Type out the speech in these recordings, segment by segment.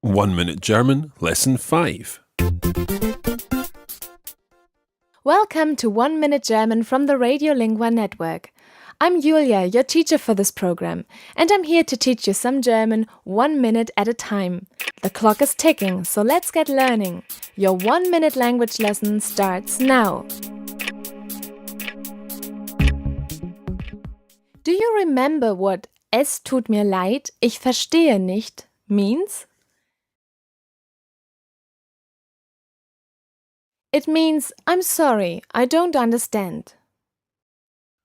1 Minute German, Lesson 5. Welcome to 1 Minute German from the Radiolingua Network. I'm Julia, your teacher for this program, and I'm here to teach you some German 1 minute at a time. The clock is ticking, so let's get learning. Your 1 minute language lesson starts now. Do you remember what "Es tut mir leid, ich verstehe nicht" means? It means, I'm sorry, I don't understand.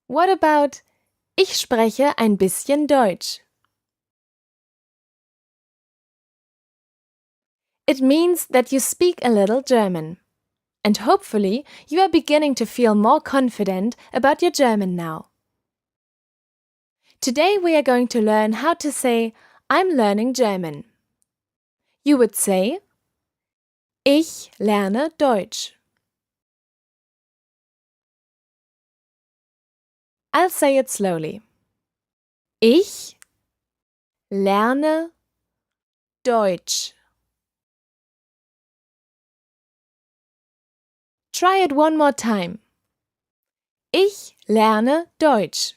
What about Ich spreche ein bisschen Deutsch? It means that you speak a little German. And hopefully, you are beginning to feel more confident about your German now. Today we are going to learn how to say, I'm learning German. You would say, Ich lerne Deutsch. I'll say it slowly. Ich lerne Deutsch. Try it one more time. Ich lerne Deutsch.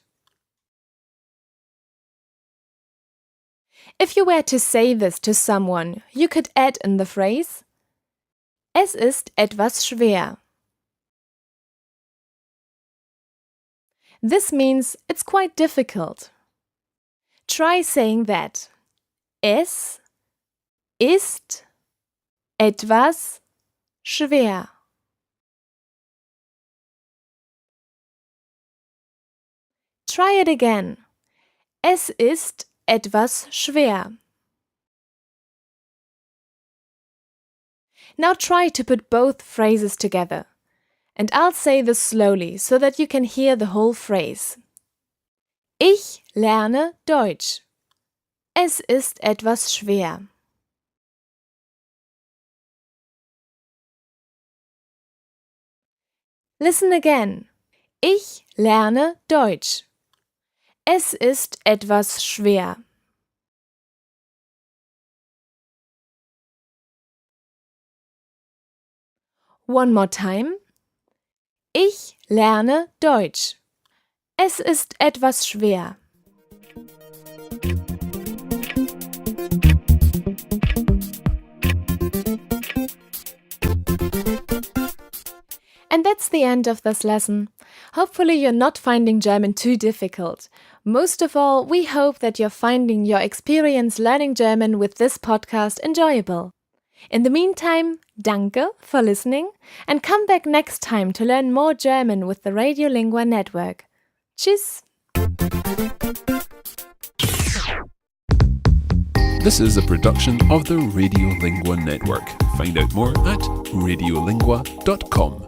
If you were to say this to someone, you could add in the phrase, Es ist etwas schwer. This means it's quite difficult. Try saying that. Es ist etwas schwer. Try it again. Es ist etwas schwer. Now try to put both phrases together. And I'll say this slowly so that you can hear the whole phrase. Ich lerne Deutsch. Es ist etwas schwer. Listen again. Ich lerne Deutsch. Es ist etwas schwer. One more time. Ich lerne Deutsch. Es ist etwas schwer. And that's the end of this lesson. Hopefully you're not finding German too difficult. Most of all, we hope that you're finding your experience learning German with this podcast enjoyable. In the meantime, danke for listening and come back next time to learn more German with the Radiolingua Network. Tschüss! This is a production of the Radiolingua Network. Find out more at radiolingua.com.